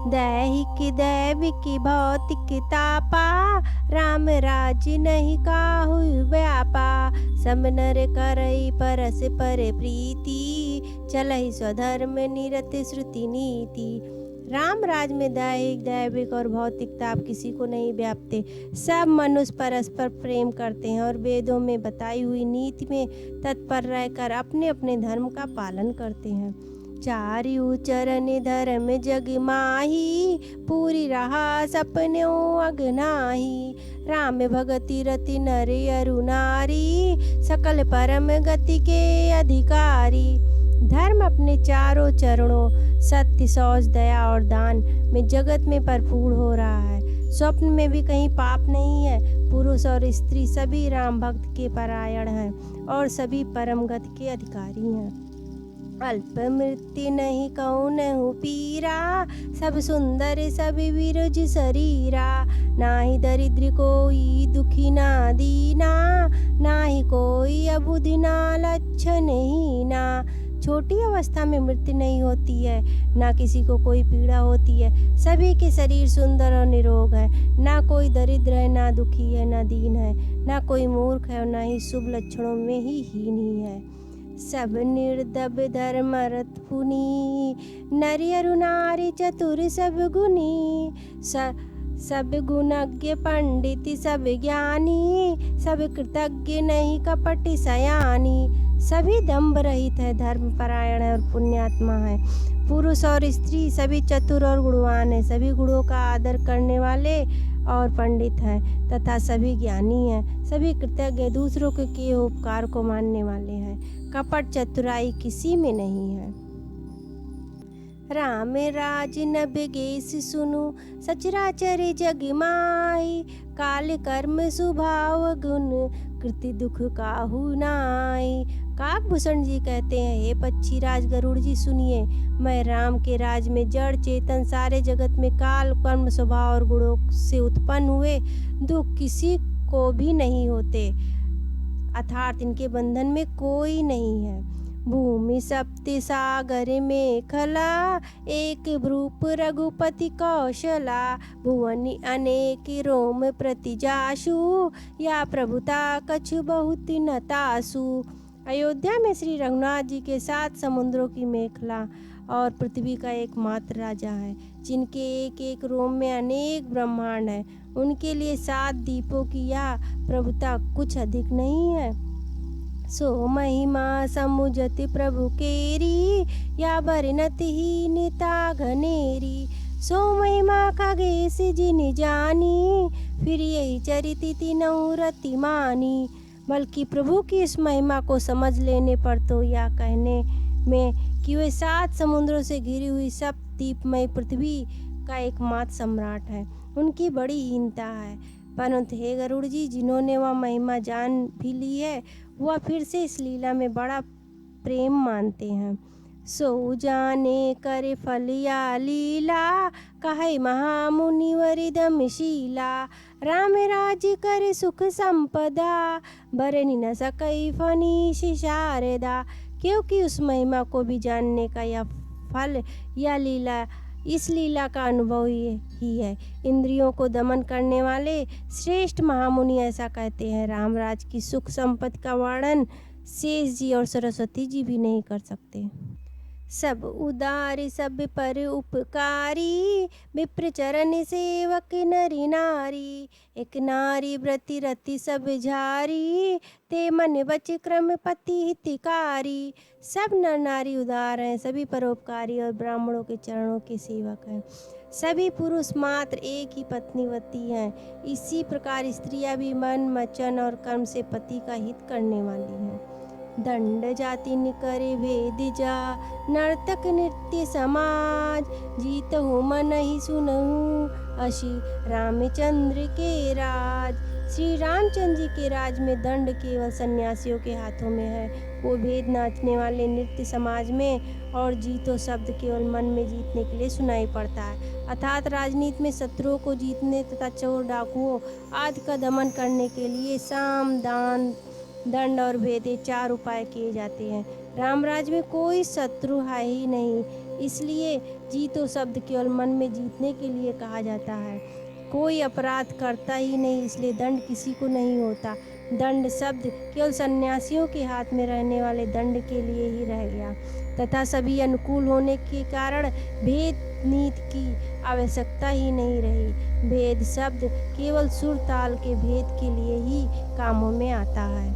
दैहिक दैविक भौतिक तापा, राम राज नहीं काहु व्यापा। सब नर करई परस पर प्रीति, चलहि स्वधर्म निरत श्रुति नीति। राम राज में दैहिक दैविक और भौतिक ताप किसी को नहीं व्यापते। सब मनुष्य परस्पर प्रेम करते हैं और वेदों में बताई हुई नीति में तत्पर रहकर अपने अपने धर्म का पालन करते हैं। चारियु चरण धर्म जग माही, पूरी रहा सपन्यों अगनाही। राम भगति रति नर अरु नारी, सकल परम गति के अधिकारी। धर्म अपने चारों चरणों सत्य शौच दया और दान में जगत में भरपूर हो रहा है। स्वप्न में भी कहीं पाप नहीं है। पुरुष और स्त्री सभी राम भक्त के परायण हैं और सभी परम गति के अधिकारी हैं। अल्प मृत्यु नहीं कौनहु पीरा, सब सुंदर सब विरज शरीरा। नाही दरिद्र कोई दुखी ना दीना, नाही कोई अबुद्धि ना लक्षण हीना। छोटी अवस्था में मृत्यु नहीं होती है, ना किसी को कोई पीड़ा होती है। सभी के शरीर सुंदर और निरोग है। ना कोई दरिद्र है, ना दुखी है, ना दीन है, ना कोई मूर्ख है और ना ही शुभ लक्षणों में ही हीन ही है। सब निर्दब धर्मरत पुनी, नरि अरु नारी चतुर सब गुनी। सब गुणज्ञ पंडित सब ज्ञानी, सब कृतज्ञ नहीं कपट सयानी। सभी दम्भ रहित है, धर्म परायण है और पुण्यात्मा है। पुरुष और स्त्री सभी चतुर और गुणवान है। सभी गुणों का आदर करने वाले और पंडित हैं तथा सभी ज्ञानी हैं। सभी कृतज्ञ, दूसरों के किए उपकार को मानने वाले हैं। कपट चतुराई किसी में नहीं है। राम राज नभ गेस सुनु, सचराचर जग माई। काल कर्म स्वभाव गुण, कृति दुख काहू नाई। काकभूषण जी कहते हैं, हे पक्षी राज गरुड़ जी सुनिए, मैं राम के राज में जड़ चेतन सारे जगत में काल कर्म स्वभाव और गुणों से उत्पन्न हुए दुख किसी को भी नहीं होते, अर्थात इनके बंधन में कोई नहीं है। भूमि सप्त सागर में खला, एक भ्रूप रघुपति कौशला। भुवनि अनेक रोम प्रति जासु, या प्रभुता कछु बहुत न तासु। अयोध्या में श्री रघुनाथ जी के 7 समुद्रों की मेखला और पृथ्वी का एकमात्र राजा है, जिनके एक एक रोम में अनेक ब्रह्मांड है। उनके लिए 7 दीपों की यह प्रभुता कुछ अधिक नहीं है। सो महिमा समुझति प्रभु केरी, या बरनत ही निता घनेरी। सो महिमा खगेश जिन जानी, फिर यही चरित तिनहु रति मानी। बल्कि प्रभु की इस महिमा को समझ लेने पर तो या कहने में कि वे 7 समुद्रों से घिरी हुई सब दीपमय पृथ्वी का एकमात्र सम्राट है, उनकी बड़ी हीनता है। परंतु हे गरुड़ जी, जिन्होंने वह महिमा जान भी ली है, वह फिर से इस लीला में बड़ा प्रेम मानते हैं। सो जाने करे फल या लीला, कहे महामुनि वरिदम शीला। राम राज कर सुख संपदा, बरनि न सकई फनीश शारदा। क्योंकि उस महिमा को भी जानने का यह फल या लीला, इस लीला का अनुभव ही है। इंद्रियों को दमन करने वाले श्रेष्ठ महामुनि ऐसा कहते हैं। रामराज की सुख संपत्ति का वर्णन शेष जी और सरस्वती जी भी नहीं कर सकते। सब उदारी सब पर उपकारी, विप्र चरण सेवक नरी नारी। एक नारी व्रति रति सब झारी, ते मन बच क्रम पति हितकारी। सब नर नारी उदार हैं, सभी परोपकारी और ब्राह्मणों के चरणों के सेवक हैं। सभी पुरुष मात्र एक ही पत्नीवती हैं। इसी प्रकार स्त्रियां भी मन वचन और कर्म से पति का हित करने वाली हैं। दंड जाति निकरे भेद जा, नर्तक नृत्य समाज। जीत हो मन ही सुनहु, अशी रामचंद्र के राज। श्री रामचंद्र जी के राज में दंड केवल सन्यासियों के हाथों में है। वो भेद नाचने वाले नृत्य समाज में, और जीतो शब्द केवल मन में जीतने के लिए सुनाई पड़ता है। अर्थात राजनीति में शत्रुओं को जीतने तथा चोर डाकुओं आदि का दमन करने के लिए साम दान दंड और भेद 4 उपाय किए जाते हैं। रामराज में कोई शत्रु है ही नहीं, इसलिए जीतो शब्द केवल मन में जीतने के लिए कहा जाता है। कोई अपराध करता ही नहीं, इसलिए दंड किसी को नहीं होता। दंड शब्द केवल सन्यासियों के हाथ में रहने वाले दंड के लिए ही रह गया तथा सभी अनुकूल होने के कारण भेद नीति की आवश्यकता ही नहीं रही। भेद शब्द केवल सुर ताल के भेद के लिए ही कामों में आता है।